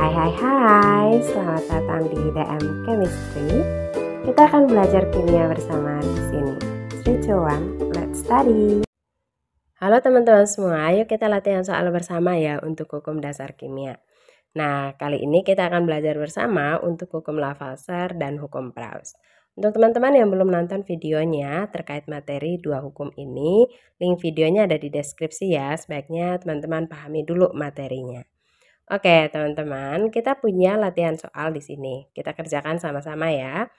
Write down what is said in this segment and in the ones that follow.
Hai, selamat datang di DM Chemistry. Kita akan belajar kimia bersama di sini. 3, 2, 1, let's study. Halo teman-teman semua, ayo kita latihan soal bersama ya untuk hukum dasar kimia. Nah, kali ini kita akan belajar bersama untuk hukum Lavater dan hukum Proust. Untuk teman-teman yang belum nonton videonya terkait materi dua hukum ini, link videonya ada di deskripsi ya. Sebaiknya teman-teman pahami dulu materinya. Oke, teman-teman, kita punya latihan soal di sini. Kita kerjakan sama-sama ya.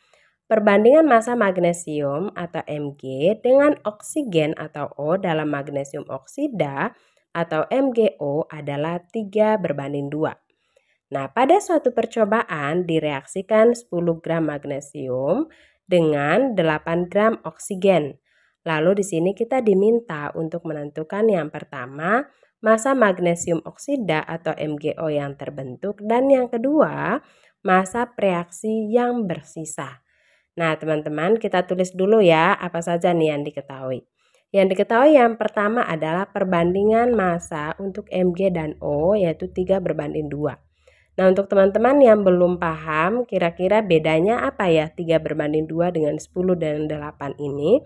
Perbandingan massa magnesium atau Mg dengan oksigen atau O dalam magnesium oksida atau MgO adalah 3:2. Nah, pada suatu percobaan direaksikan 10 gram magnesium dengan 8 gram oksigen. Lalu di sini kita diminta untuk menentukan yang pertama massa magnesium oksida atau MgO yang terbentuk dan yang kedua massa reaksi yang bersisa. Nah, teman-teman kita tulis dulu ya apa saja nih yang diketahui. Yang diketahui yang pertama adalah perbandingan massa untuk Mg dan O yaitu 3:2. Nah, untuk teman-teman yang belum paham kira-kira bedanya apa ya 3:2 dengan 10 dan 8 ini.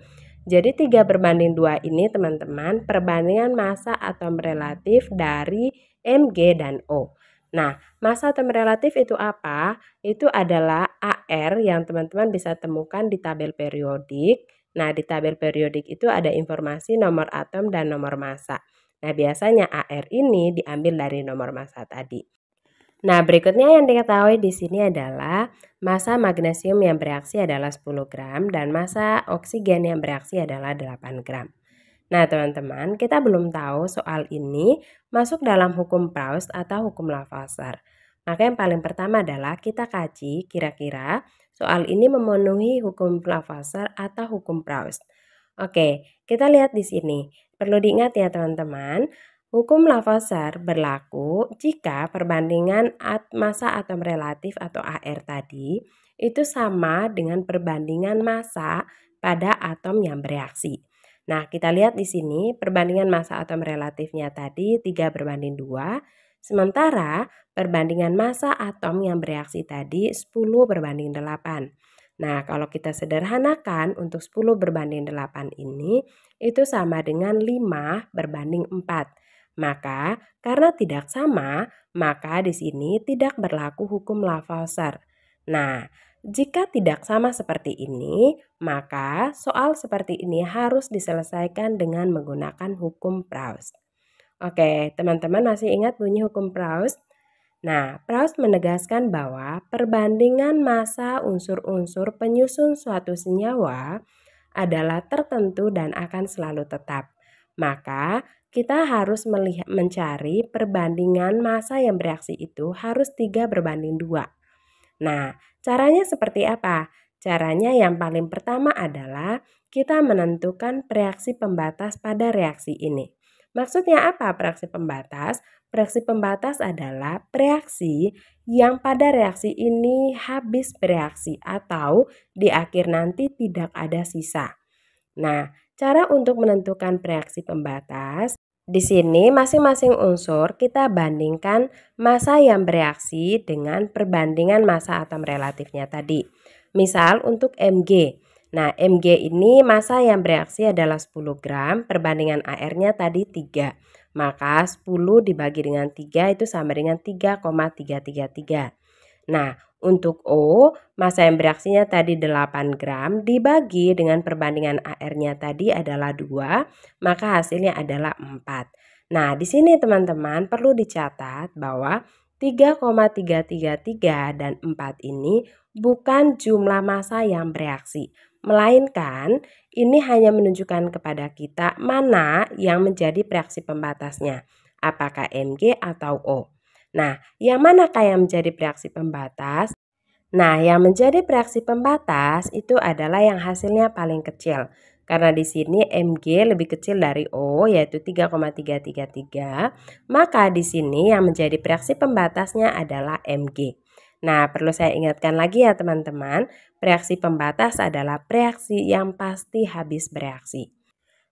Jadi 3:2 ini teman-teman perbandingan massa atom relatif dari Mg dan O. Nah, massa atom relatif itu apa? Itu adalah AR yang teman-teman bisa temukan di tabel periodik. Nah, di tabel periodik itu ada informasi nomor atom dan nomor massa. Nah, biasanya AR ini diambil dari nomor massa tadi. Nah, berikutnya yang diketahui di sini adalah massa magnesium yang bereaksi adalah 10 gram dan massa oksigen yang bereaksi adalah 8 gram. Nah, teman-teman, kita belum tahu soal ini masuk dalam hukum Proust atau hukum Lavater. Maka yang paling pertama adalah kita kaji kira-kira soal ini memenuhi hukum Lavater atau hukum Proust. Oke, kita lihat di sini. Perlu diingat ya teman-teman, hukum Lavater berlaku jika perbandingan massa atom relatif atau AR tadi itu sama dengan perbandingan massa pada atom yang bereaksi. Nah, kita lihat di sini perbandingan massa atom relatifnya tadi 3:2, sementara perbandingan massa atom yang bereaksi tadi 10:8. Nah, kalau kita sederhanakan untuk 10:8 ini itu sama dengan 5:4. Maka karena tidak sama, maka di sini tidak berlaku hukum Lavater. Nah, jika tidak sama seperti ini, maka soal seperti ini harus diselesaikan dengan menggunakan hukum Proust. Oke, teman-teman masih ingat bunyi hukum Proust? Nah, Proust menegaskan bahwa perbandingan massa unsur-unsur penyusun suatu senyawa adalah tertentu dan akan selalu tetap. Maka, kita harus mencari perbandingan massa yang bereaksi itu harus 3:2. Nah, caranya seperti apa? Caranya yang paling pertama adalah kita menentukan reaksi pembatas pada reaksi ini. Maksudnya apa reaksi pembatas? Reaksi pembatas adalah reaksi yang pada reaksi ini habis bereaksi atau di akhir nanti tidak ada sisa. Nah, cara untuk menentukan reaksi pembatas, di sini masing-masing unsur kita bandingkan massa yang bereaksi dengan perbandingan massa atom relatifnya tadi. Misal untuk Mg. Nah, Mg ini massa yang bereaksi adalah 10 gram, perbandingan AR-nya tadi 3. Maka 10 dibagi dengan 3 itu sama dengan 3,333. Nah, untuk O, massa yang bereaksinya tadi 8 gram dibagi dengan perbandingan AR-nya tadi adalah 2, maka hasilnya adalah 4. Nah, di sini teman-teman perlu dicatat bahwa 3,333 dan 4 ini bukan jumlah massa yang bereaksi, melainkan ini hanya menunjukkan kepada kita mana yang menjadi reaksi pembatasnya, apakah Mg atau O. Nah, yang manakah yang menjadi reaksi pembatas? Nah, yang menjadi reaksi pembatas itu adalah yang hasilnya paling kecil. Karena di sini Mg lebih kecil dari O yaitu 3,333, maka di sini yang menjadi reaksi pembatasnya adalah Mg. Nah, perlu saya ingatkan lagi ya teman-teman, reaksi pembatas adalah reaksi yang pasti habis bereaksi.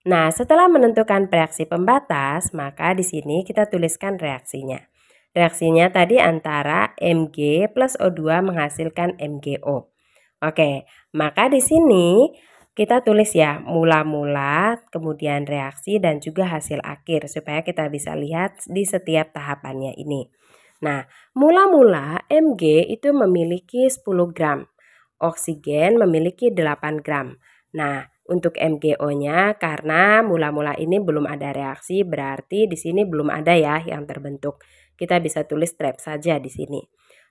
Nah, setelah menentukan reaksi pembatas, maka di sini kita tuliskan reaksinya. Reaksinya tadi antara Mg plus O2 menghasilkan MgO. Oke, maka di sini kita tulis ya mula-mula, kemudian reaksi dan juga hasil akhir supaya kita bisa lihat di setiap tahapannya ini. Nah, mula-mula Mg itu memiliki 10 gram, oksigen memiliki 8 gram. Nah, untuk MgO-nya karena mula-mula ini belum ada reaksi berarti di sini belum ada ya yang terbentuk. Kita bisa tulis trap saja di sini.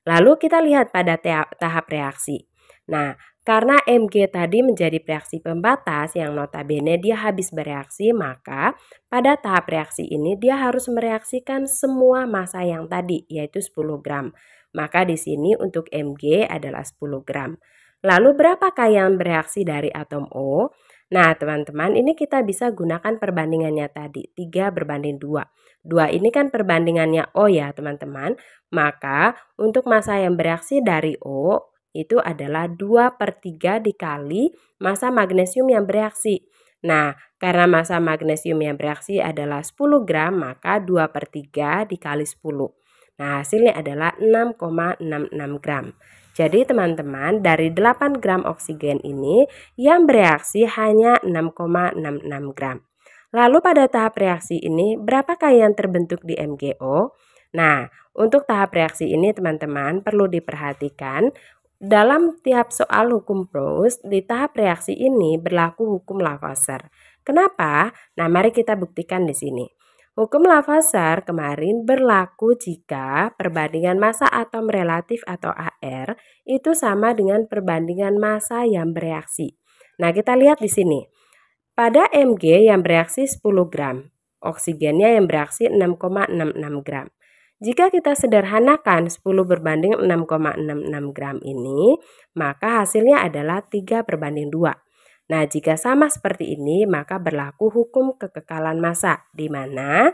Lalu kita lihat pada tahap reaksi. Nah, karena Mg tadi menjadi reaksi pembatas yang notabene dia habis bereaksi, maka pada tahap reaksi ini dia harus mereaksikan semua massa yang tadi yaitu 10 gram. Maka di sini untuk Mg adalah 10 gram. Lalu berapakah yang bereaksi dari atom O? Nah, teman-teman, ini kita bisa gunakan perbandingannya tadi, 3 berbanding 2. 2 ini kan perbandingannya O ya, teman-teman. Maka untuk massa yang bereaksi dari O itu adalah 2/3 dikali massa magnesium yang bereaksi. Nah, karena massa magnesium yang bereaksi adalah 10 gram, maka 2/3 dikali 10. Nah, hasilnya adalah 6,66 gram. Jadi teman-teman, dari 8 gram oksigen ini yang bereaksi hanya 6,66 gram. Lalu pada tahap reaksi ini, berapakah yang terbentuk di MgO? Nah, untuk tahap reaksi ini teman-teman perlu diperhatikan dalam tiap soal hukum Proust, di tahap reaksi ini berlaku hukum Lavoisier. Kenapa? Nah, mari kita buktikan di sini. Hukum Lavoisier kemarin berlaku jika perbandingan massa atom relatif atau AR itu sama dengan perbandingan massa yang bereaksi. Nah, kita lihat di sini. Pada Mg yang bereaksi 10 gram, oksigennya yang bereaksi 6,66 gram. Jika kita sederhanakan 10 berbanding 6,66 gram ini, maka hasilnya adalah 3/2. Nah, jika sama seperti ini, maka berlaku hukum kekekalan massa, di mana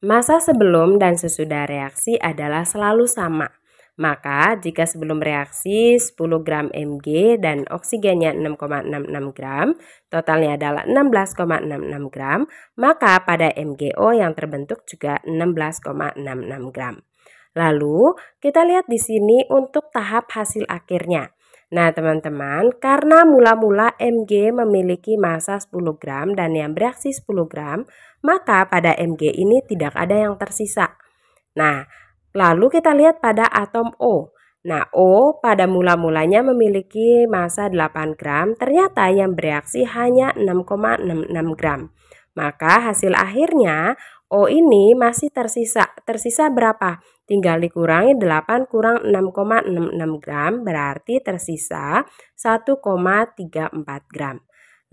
massa sebelum dan sesudah reaksi adalah selalu sama. Maka jika sebelum reaksi 10 gram Mg dan oksigennya 6,66 gram, totalnya adalah 16,66 gram, maka pada MgO yang terbentuk juga 16,66 gram. Lalu kita lihat di sini untuk tahap hasil akhirnya. Nah teman-teman, karena mula-mula Mg memiliki massa 10 gram dan yang bereaksi 10 gram, maka pada Mg ini tidak ada yang tersisa. Nah, lalu kita lihat pada atom O. Nah, O pada mula-mulanya memiliki massa 8 gram, ternyata yang bereaksi hanya 6,66 gram. Maka hasil akhirnya O ini masih tersisa. Tersisa berapa? Tinggal dikurangi 8 kurang 6,66 gram, berarti tersisa 1,34 gram.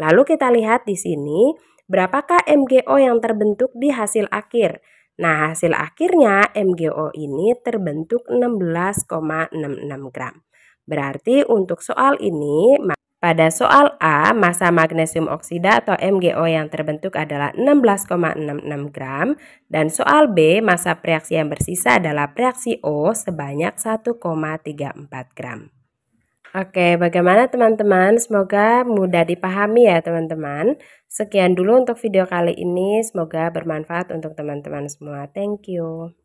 Lalu kita lihat di sini, berapakah MgO yang terbentuk di hasil akhir? Nah, hasil akhirnya MgO ini terbentuk 16,66 gram. Berarti untuk soal ini, pada soal A, massa magnesium oksida atau MgO yang terbentuk adalah 16,66 gram. Dan soal B, massa reaksi yang bersisa adalah reaksi O sebanyak 1,34 gram. Oke, bagaimana teman-teman? Semoga mudah dipahami ya teman-teman. Sekian dulu untuk video kali ini, semoga bermanfaat untuk teman-teman semua. Thank you.